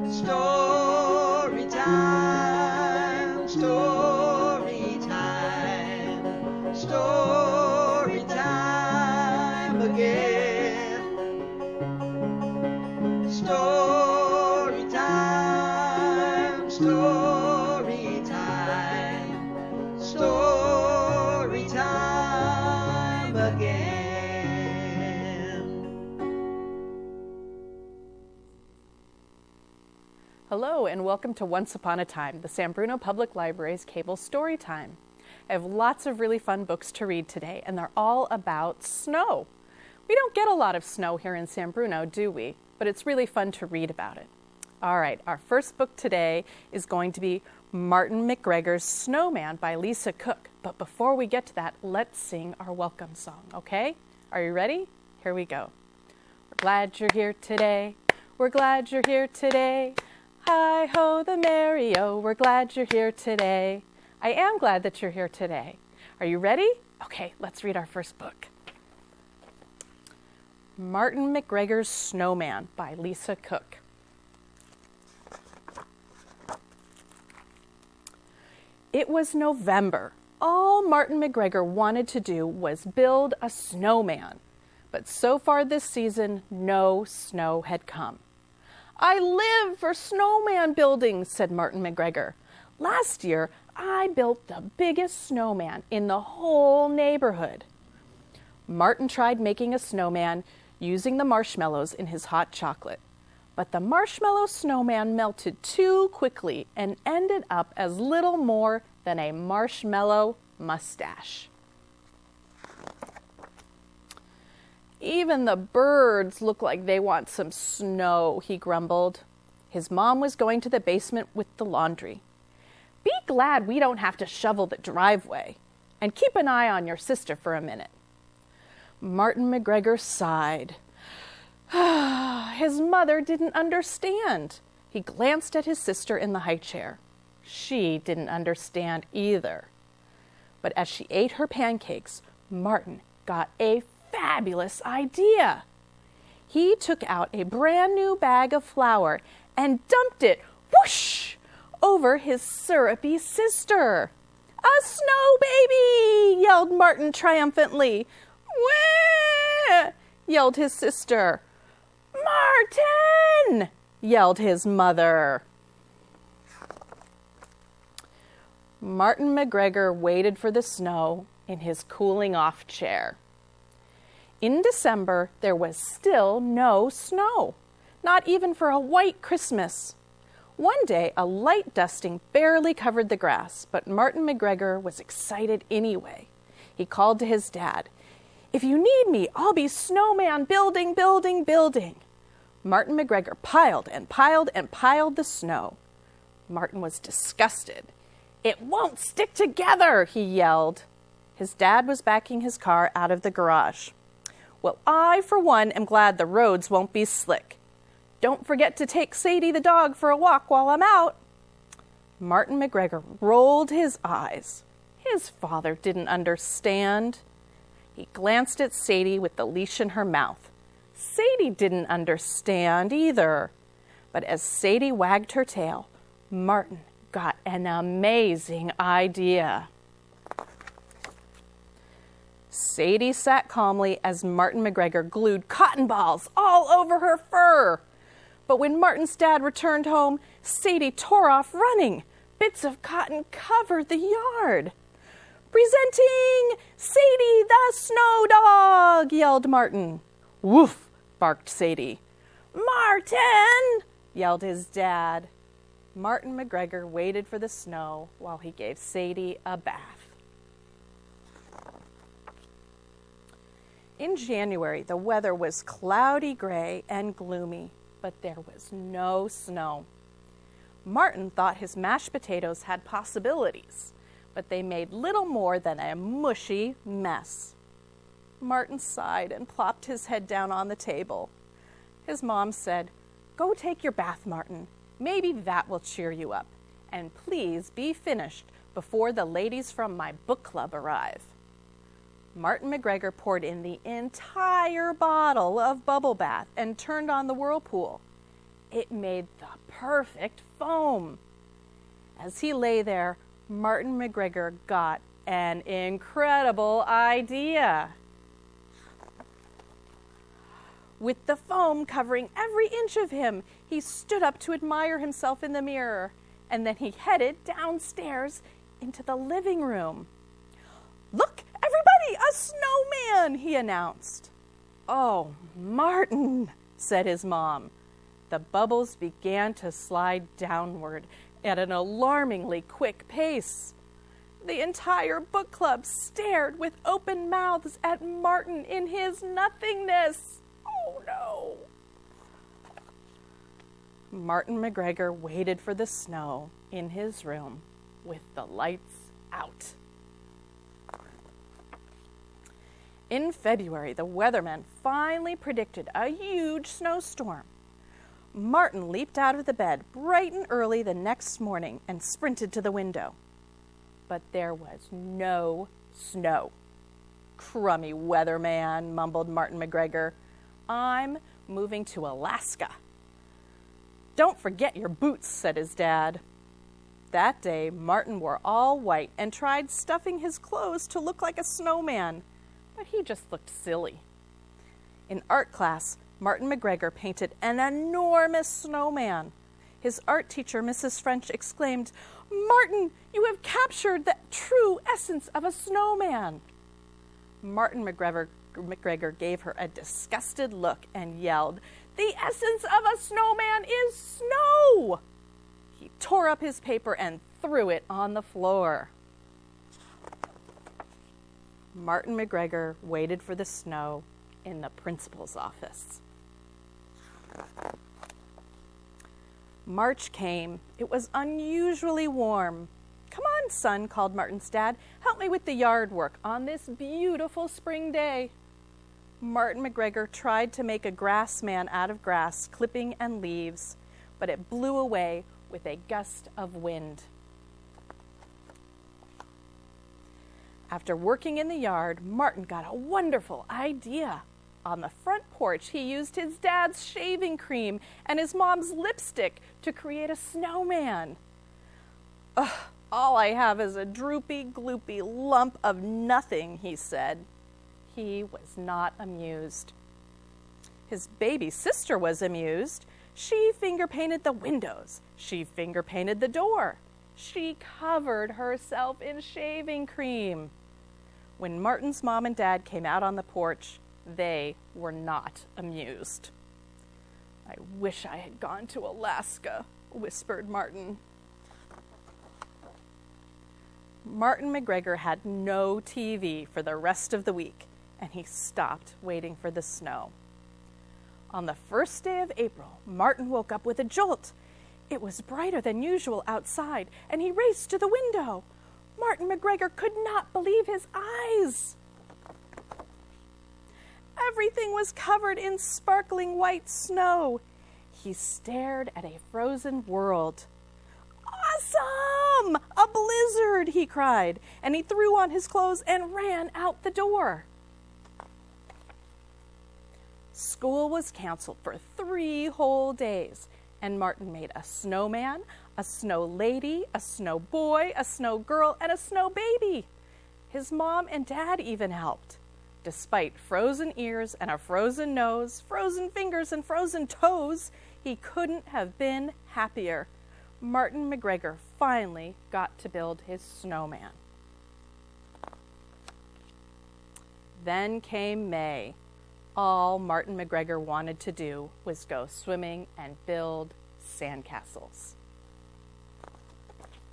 Story time, story time, story time again. Story time, story time, story time again. Hello and welcome to Once Upon a Time, the San Bruno Public Library's cable story time. I have lots of really fun books to read today, and they're all about snow. We don't get a lot of snow here in San Bruno, do we? But it's really fun to read about it. All right, our first book today is going to be Martin McGregor's Snowman by Lisa Cook. But before we get to that, let's sing our welcome song, okay? Are you ready? Here we go. We're glad you're here today. We're glad you're here today. Hi-ho the merry-o, we're glad you're here today. I am glad that you're here today. Are you ready? Okay, let's read our first book. Martin McGregor's Snowman by Lisa Cook. It was November. All Martin McGregor wanted to do was build a snowman. But so far this season, no snow had come. I live for snowman building, said Martin McGregor. Last year, I built the biggest snowman in the whole neighborhood. Martin tried making a snowman using the marshmallows in his hot chocolate. But the marshmallow snowman melted too quickly and ended up as little more than a marshmallow mustache. Even the birds look like they want some snow, he grumbled. His mom was going to the basement with the laundry. Be glad we don't have to shovel the driveway. And keep an eye on your sister for a minute. Martin McGregor sighed. His mother didn't understand. He glanced at his sister in the high chair. She didn't understand either. But as she ate her pancakes, Martin got a fabulous idea. He took out a brand new bag of flour and dumped it, whoosh, over his syrupy sister. A snow baby, yelled Martin triumphantly. Wah, yelled his sister. Martin, yelled his mother. Martin McGregor waited for the snow in his cooling off chair. In December, there was still no snow, not even for a white Christmas. One day, a light dusting barely covered the grass, but Martin McGregor was excited anyway. He called to his dad, "If you need me, I'll be snowman building, building, building." Martin McGregor piled and piled and piled the snow. Martin was disgusted. "It won't stick together," he yelled. His dad was backing his car out of the garage. "Well, I, for one, am glad the roads won't be slick. Don't forget to take Sadie the dog for a walk while I'm out." Martin McGregor rolled his eyes. His father didn't understand. He glanced at Sadie with the leash in her mouth. Sadie didn't understand either. But as Sadie wagged her tail, Martin got an amazing idea. Sadie sat calmly as Martin McGregor glued cotton balls all over her fur. But when Martin's dad returned home, Sadie tore off running. Bits of cotton covered the yard. "Presenting Sadie the snow dog," yelled Martin. "Woof," barked Sadie. "Martin," yelled his dad. Martin McGregor waited for the snow while he gave Sadie a bath. In January, the weather was cloudy gray and gloomy, but there was no snow. Martin thought his mashed potatoes had possibilities, but they made little more than a mushy mess. Martin sighed and plopped his head down on the table. His mom said, "Go take your bath, Martin. Maybe that will cheer you up. And please be finished before the ladies from my book club arrive." Martin McGregor poured in the entire bottle of bubble bath and turned on the whirlpool. It made the perfect foam. As he lay there, Martin McGregor got an incredible idea. With the foam covering every inch of him, he stood up to admire himself in the mirror, and then he headed downstairs into the living room. "Look, everybody, a snowman!" he announced. "Oh, Martin," said his mom. The bubbles began to slide downward at an alarmingly quick pace. The entire book club stared with open mouths at Martin in his nothingness. Oh, no. Martin McGregor waited for the snow in his room with the lights out. In February, the weatherman finally predicted a huge snowstorm. Martin leaped out of the bed bright and early the next morning and sprinted to the window. But there was no snow. "Crummy weatherman," mumbled Martin McGregor. "I'm moving to Alaska." "Don't forget your boots," said his dad. That day, Martin wore all white and tried stuffing his clothes to look like a snowman, but he just looked silly. In art class, Martin McGregor painted an enormous snowman. His art teacher, Mrs. French, exclaimed, "Martin, you have captured the true essence of a snowman." Martin McGregor gave her a disgusted look and yelled, "The essence of a snowman is snow!" He tore up his paper and threw it on the floor. Martin McGregor waited for the snow in the principal's office. March came. It was unusually warm. "Come on, son," called Martin's dad. "Help me with the yard work on this beautiful spring day." Martin McGregor tried to make a grass man out of grass, clipping and leaves, but it blew away with a gust of wind. After working in the yard, Martin got a wonderful idea. On the front porch, he used his dad's shaving cream and his mom's lipstick to create a snowman. "Ugh, all I have is a droopy, gloopy lump of nothing," he said. He was not amused. His baby sister was amused. She finger-painted the windows. She finger-painted the door. She covered herself in shaving cream. When Martin's mom and dad came out on the porch, they were not amused. "I wish I had gone to Alaska," whispered Martin. Martin McGregor had no TV for the rest of the week, and he stopped waiting for the snow. On the first day of April, Martin woke up with a jolt. It was brighter than usual outside, and he raced to the window. Martin McGregor could not believe his eyes. Everything was covered in sparkling white snow. He stared at a frozen world. "Awesome! A blizzard!" he cried, and he threw on his clothes and ran out the door. School was canceled for 3 whole days, and Martin made a snowman, a snow lady, a snow boy, a snow girl, and a snow baby. His mom and dad even helped. Despite frozen ears and a frozen nose, frozen fingers and frozen toes, he couldn't have been happier. Martin McGregor finally got to build his snowman. Then came May. All Martin McGregor wanted to do was go swimming and build sandcastles.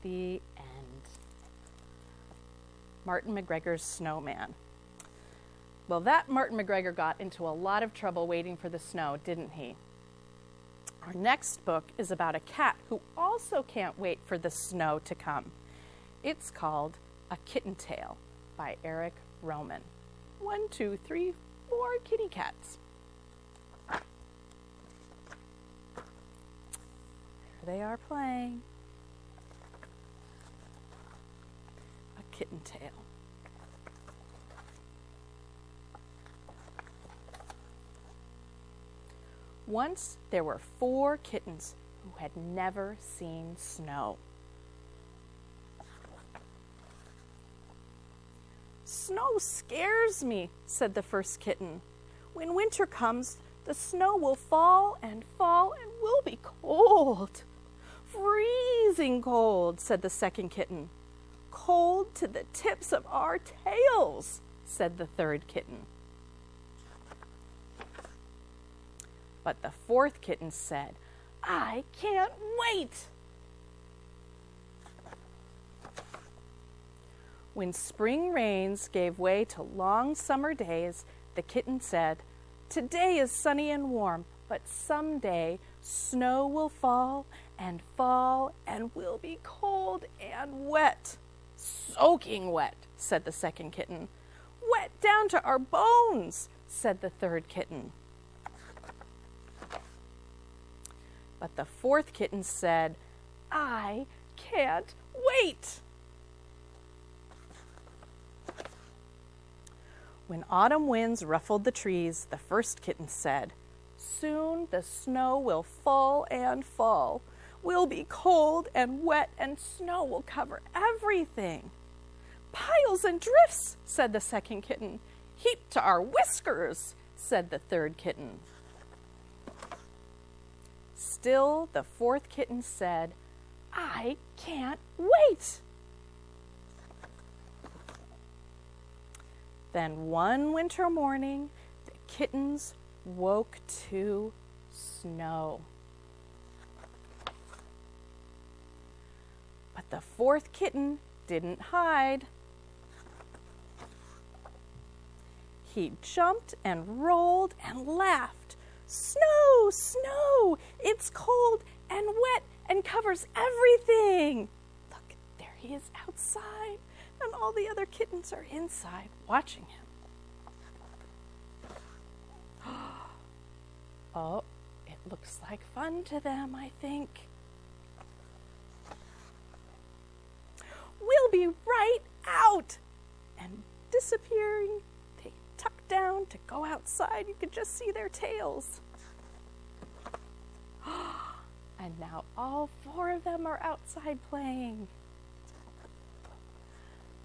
The end. Martin McGregor's snowman. Well, that Martin McGregor got into a lot of trouble waiting for the snow, didn't he? Our next book is about a cat who also can't wait for the snow to come. It's called A Kitten Tale by Eric Roman. 1, 2, 3, 4 kitty cats. There they are playing. A Kitten Tale. Once there were 4 kittens who had never seen snow. "Snow scares me," said the first kitten. "When winter comes, the snow will fall and we'll be cold." "Freezing cold," said the second kitten. "Cold to the tips of our tails," said the third kitten. But the fourth kitten said, "I can't wait." When spring rains gave way to long summer days, the kitten said, "Today is sunny and warm, but someday snow will fall and we'll be cold and wet." "Soaking wet," said the second kitten. "Wet down to our bones," said the third kitten. But the fourth kitten said, "I can't wait." When autumn winds ruffled the trees, the first kitten said, "Soon the snow will fall and fall. We'll be cold and wet and snow will cover everything." "Piles and drifts," said the second kitten. "Heaped to our whiskers," said the third kitten. Still the fourth kitten said, "I can't wait." Then one winter morning, the kittens woke to snow. But the fourth kitten didn't hide. He jumped and rolled and laughed. "Snow, snow! It's cold and wet and covers everything." Look, there he is outside, and all the other kittens are inside watching him. Oh, it looks like fun to them, I think. "We'll be right out!" And disappearing, they tucked down to go outside. You could just see their tails. And now all 4 of them are outside playing.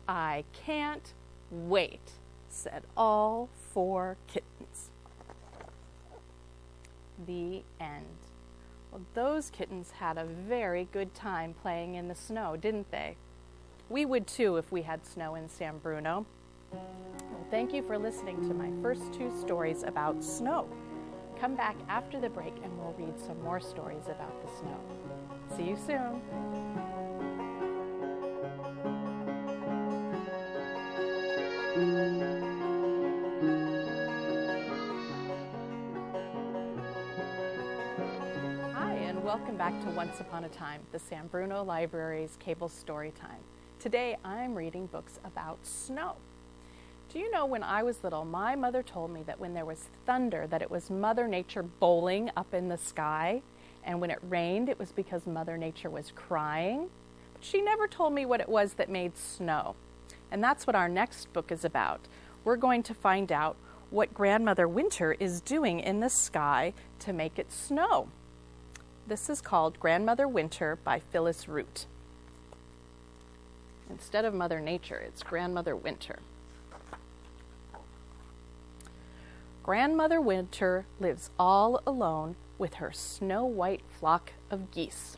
"I can't wait," said all 4 kittens. The end. Well, those kittens had a very good time playing in the snow, didn't they? We would too if we had snow in San Bruno. Well, thank you for listening to my first 2 stories about snow. Come back after the break and we'll read some more stories about the snow. See you soon. Hi, and welcome back to Once Upon a Time, the San Bruno Library's cable story time. Today I'm reading books about snow. Do you know, when I was little, my mother told me that when there was thunder, that it was Mother Nature bowling up in the sky, and when it rained, it was because Mother Nature was crying. But she never told me what it was that made snow. And that's what our next book is about. We're going to find out what Grandmother Winter is doing in the sky to make it snow. This is called Grandmother Winter by Phyllis Root. Instead of Mother Nature, it's Grandmother Winter. Grandmother Winter lives all alone with her snow-white flock of geese.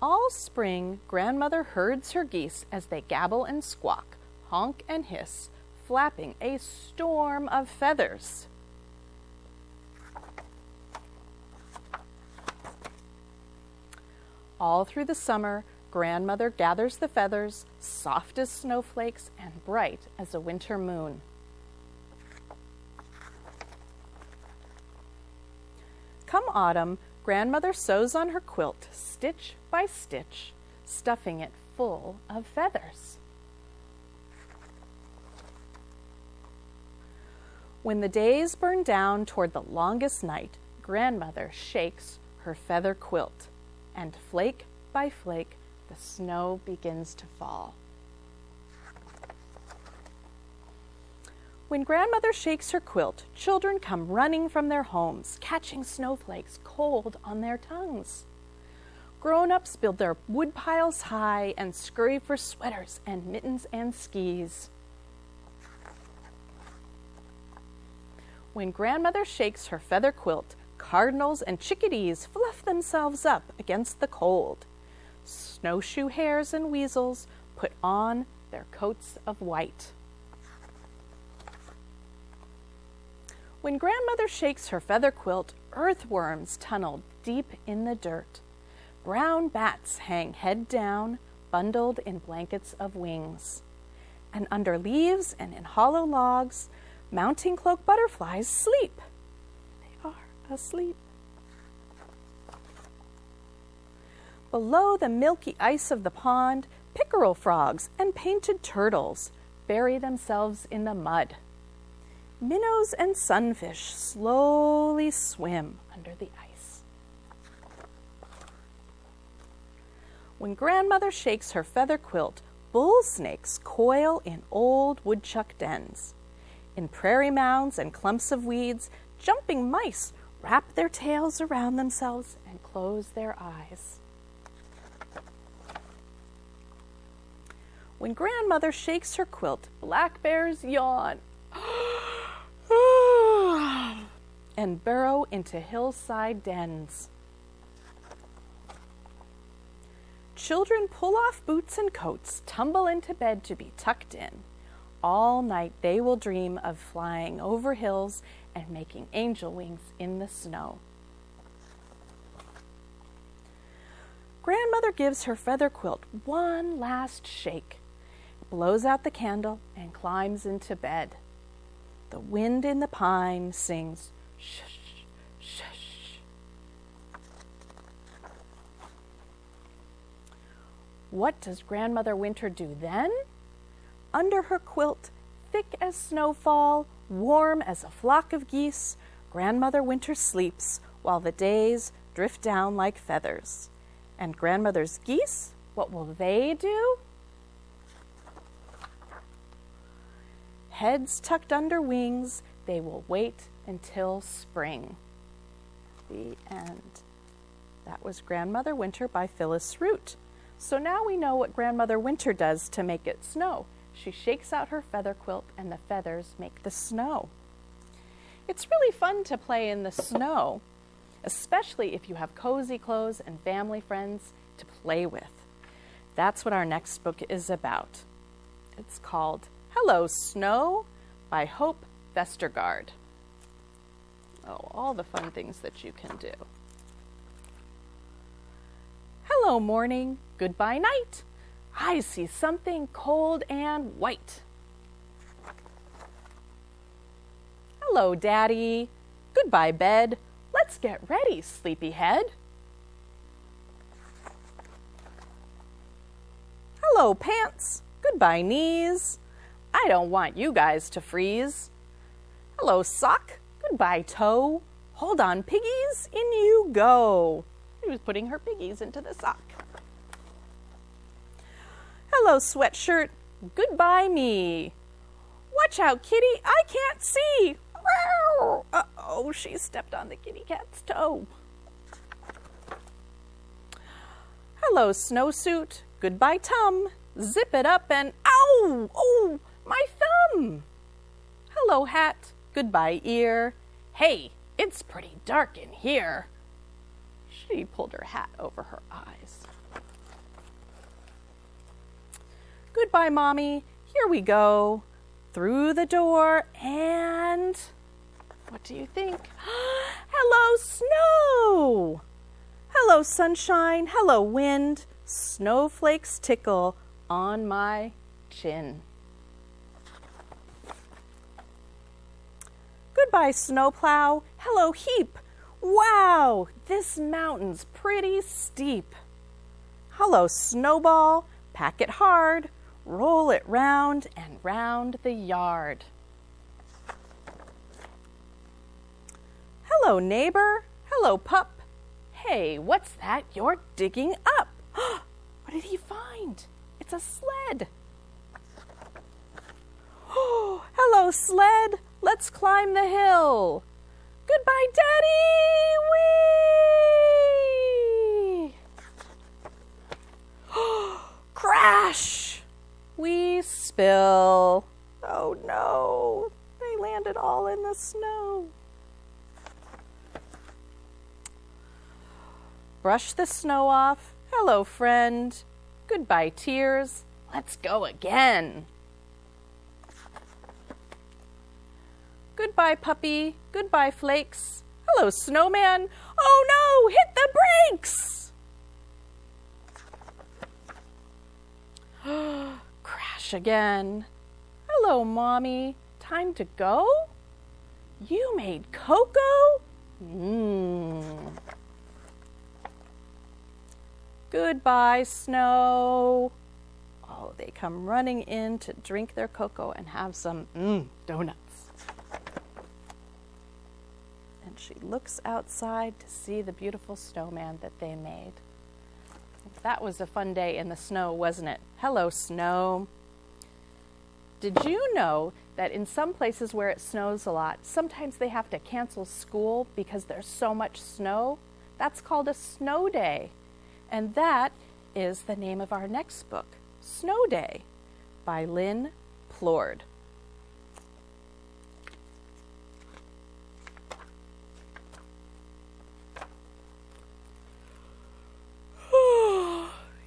All spring, Grandmother herds her geese as they gabble and squawk, honk and hiss, flapping a storm of feathers. All through the summer, Grandmother gathers the feathers, soft as snowflakes and bright as a winter moon. Come autumn, Grandmother sews on her quilt, stitch by stitch, stuffing it full of feathers. When the days burn down toward the longest night, Grandmother shakes her feather quilt, and flake by flake, the snow begins to fall. When grandmother shakes her quilt, children come running from their homes, catching snowflakes cold on their tongues. Grown-ups build their wood piles high and scurry for sweaters and mittens and skis. When grandmother shakes her feather quilt, cardinals and chickadees fluff themselves up against the cold. Snowshoe hares and weasels put on their coats of white. When grandmother shakes her feather quilt, earthworms tunnel deep in the dirt. Brown bats hang head down, bundled in blankets of wings. And under leaves and in hollow logs, mountain cloak butterflies sleep. They are asleep. Below the milky ice of the pond, pickerel frogs and painted turtles bury themselves in the mud. Minnows and sunfish slowly swim under the ice. When grandmother shakes her feather quilt, bull snakes coil in old woodchuck dens. In prairie mounds and clumps of weeds, jumping mice wrap their tails around themselves and close their eyes. When grandmother shakes her quilt, black bears yawn and burrow into hillside dens. Children pull off boots and coats, tumble into bed to be tucked in. All night they will dream of flying over hills and making angel wings in the snow. Grandmother gives her feather quilt one last shake, blows out the candle, and climbs into bed. The wind in the pine sings, shush, shush. What does Grandmother Winter do then? Under her quilt, thick as snowfall, warm as a flock of geese, Grandmother Winter sleeps while the days drift down like feathers. And Grandmother's geese, what will they do? Heads tucked under wings, they will wait until spring. The end. That was Grandmother Winter by Phyllis Root. So now we know what Grandmother Winter does to make it snow. She shakes out her feather quilt and the feathers make the snow. It's really fun to play in the snow, especially if you have cozy clothes and family friends to play with. That's what our next book is about. It's called Hello, Snow by Hope Vestergaard. Oh, all the fun things that you can do. Hello, morning. Goodbye, night. I see something cold and white. Hello, Daddy. Goodbye, bed. Let's get ready, sleepyhead. Hello, pants. Goodbye, knees. I don't want you guys to freeze. Hello, sock. Goodbye, toe. Hold on, piggies. In you go. She was putting her piggies into the sock. Hello, sweatshirt. Goodbye, me. Watch out, kitty. I can't see. Uh-oh, she stepped on the kitty cat's toe. Hello, snowsuit. Goodbye, tum. Zip it up and ow! Oh, my thumb. Hello, hat. Goodbye, ear. Hey, it's pretty dark in here. She pulled her hat over her eyes. Goodbye, Mommy. Here we go. Through the door and... what do you think? Hello, snow! Hello, sunshine. Hello, wind. Snowflakes tickle on my chin. Goodbye, snowplow. Hello, heap. Wow, this mountain's pretty steep. Hello, snowball. Pack it hard. Roll it round and round the yard. Hello, neighbor. Hello, pup. Hey, what's that you're digging up? What did he find? It's a sled. Oh, Hello, sled. Let's climb the hill. Goodbye, Daddy. Whee! Crash! We spill. Oh no, they landed all in the snow. Brush the snow off. Hello, friend. Goodbye, tears. Let's go again. Goodbye, puppy. Goodbye, flakes. Hello, snowman. Oh no, hit the brakes! Crash again. Hello, Mommy. Time to go? You made cocoa? Goodbye, snow. Oh, they come running in to drink their cocoa and have some donuts. And she looks outside to see the beautiful snowman that they made. That was a fun day in the snow, wasn't it? Hello, snow. Did you know that in some places where it snows a lot, sometimes they have to cancel school because there's so much snow? That's called a snow day. And that is the name of our next book, Snow Day, by Lynn Plord.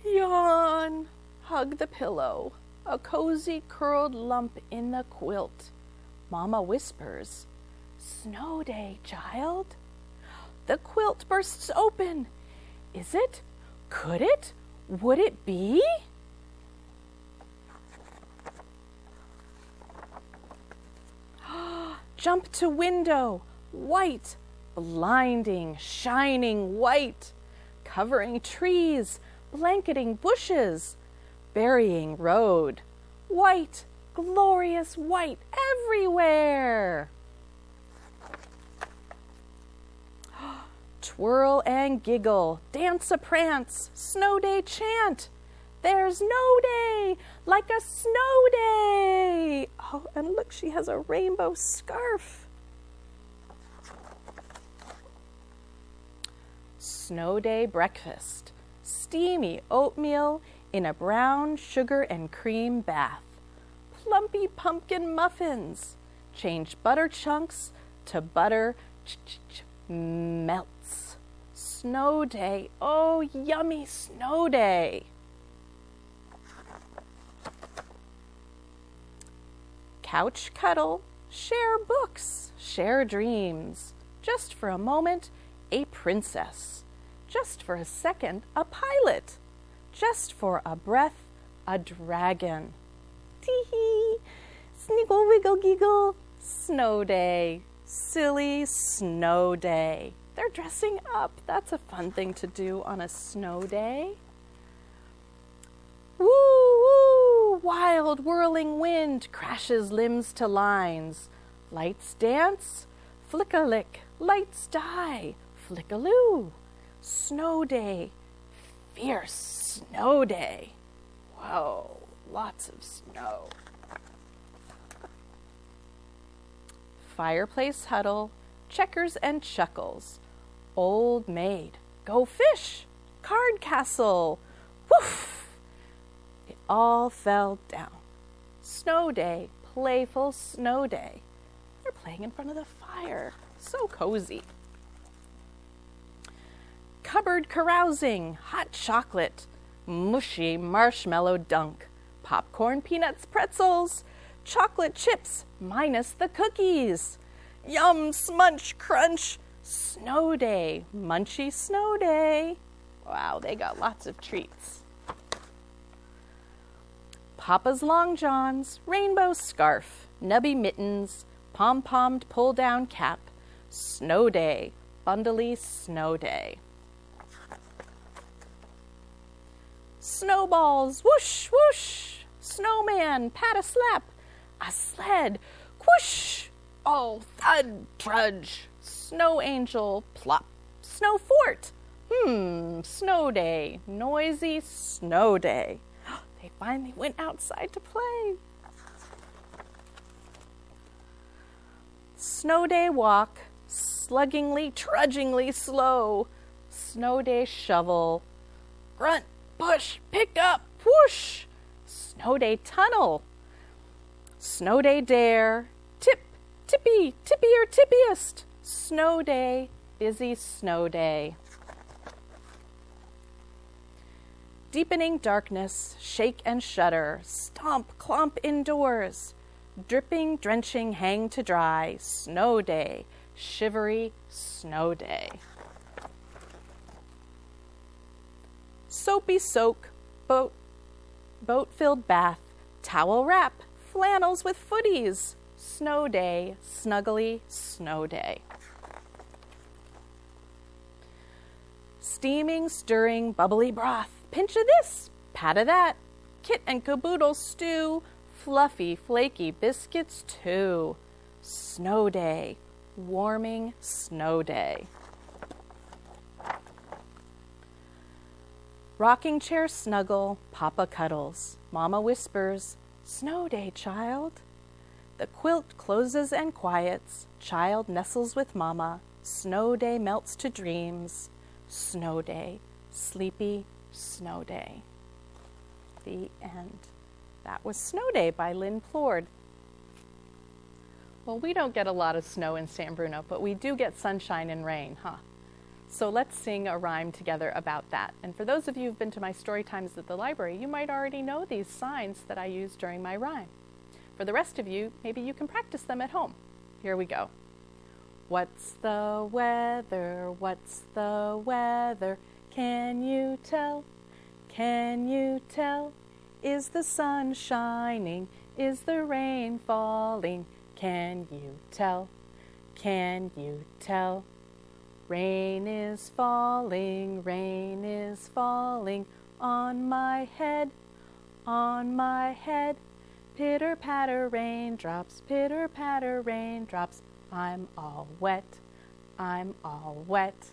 Yawn. Hug the pillow. A cozy curled lump in the quilt. Mama whispers, "Snow day, child." The quilt bursts open. Is it? Could it? Would it be? Jump to window. White, blinding, shining white. Covering trees, blanketing bushes. Burying road. White, glorious white everywhere. Twirl and giggle, dance a prance, snow day chant. There's no day like a snow day. Oh, and look, she has a rainbow scarf. Snow day breakfast, steamy oatmeal in a brown sugar and cream bath. Plumpy pumpkin muffins. Change butter chunks to butter melts. Snow day. Oh, yummy snow day. Couch cuddle. Share books. Share dreams. Just for a moment, a princess. Just for a second, a pilot. Just for a breath, a dragon. Tee-hee, sniggle, wiggle, giggle. Snow day, silly snow day. They're dressing up. That's a fun thing to do on a snow day. Woo, woo, wild whirling wind crashes limbs to lines. Lights dance, flick-a-lick, lights die, flick-a-loo. Snow day, fierce snow day. Whoa, lots of snow. Fireplace huddle, checkers and chuckles. Old maid, go fish. Card castle, woof. It all fell down. Snow day, playful snow day. They're playing in front of the fire. So cozy. Cupboard carousing, hot chocolate, mushy marshmallow dunk, popcorn, peanuts, pretzels, chocolate chips minus the cookies. Yum, smunch, crunch, snow day, munchy snow day. Wow, they got lots of treats. Papa's long johns, rainbow scarf, nubby mittens, pom-pommed pull-down cap, snow day, bundly snow day. Snowballs, whoosh, whoosh. Snowman, pat a slap. A sled, whoosh. Oh, thud, trudge. Snow angel, plop. Snow fort. Snow day, noisy snow day. They finally went outside to play. Snow day walk, sluggingly, trudgingly slow. Snow day shovel, grunt, push, pick up, whoosh. Snow day tunnel. Snow day dare, tip, tippy, tippier, tippiest. Snow day, busy snow day. Deepening darkness, shake and shudder, stomp, clomp indoors. Dripping, drenching, hang to dry, snow day, shivery snow day. Soapy soak, boat-filled bath, towel wrap, flannels with footies, snow day, snuggly snow day. Steaming, stirring, bubbly broth, pinch of this, pat of that, kit and caboodle stew, fluffy, flaky biscuits too. Snow day, warming snow day. Rocking chair snuggle, Papa cuddles, Mama whispers, snow day, child. The quilt closes and quiets, child nestles with Mama, snow day melts to dreams, snow day, sleepy snow day. The end. That was Snow Day by Lynn Plord. Well, we don't get a lot of snow in San Bruno, but we do get sunshine and rain, huh? So let's sing a rhyme together about that. And for those of you who've been to my story times at the library, you might already know these signs that I use during my rhyme. For the rest of you, maybe you can practice them at home. Here we go. What's the weather? What's the weather? Can you tell? Can you tell? Is the sun shining? Is the rain falling? Can you tell? Can you tell? Rain is falling on my head, on my head. Pitter patter raindrops, I'm all wet, I'm all wet.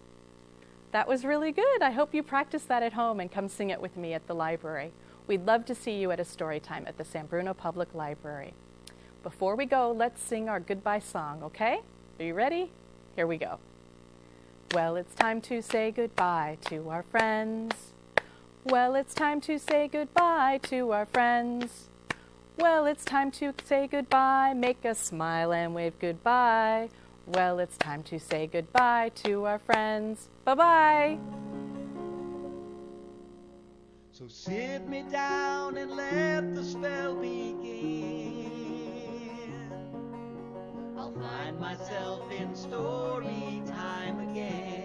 That was really good. I hope you practice that at home and come sing it with me at the library. We'd love to see you at a story time at the San Bruno Public Library. Before we go, let's sing our goodbye song, okay? Are you ready? Here we go. Well, it's time to say goodbye to our friends. Well, it's time to say goodbye to our friends. Well, it's time to say goodbye, make us smile and wave goodbye. Well, it's time to say goodbye to our friends. Bye-bye. So sit me down and let the spell begin. I'll find myself in story time again.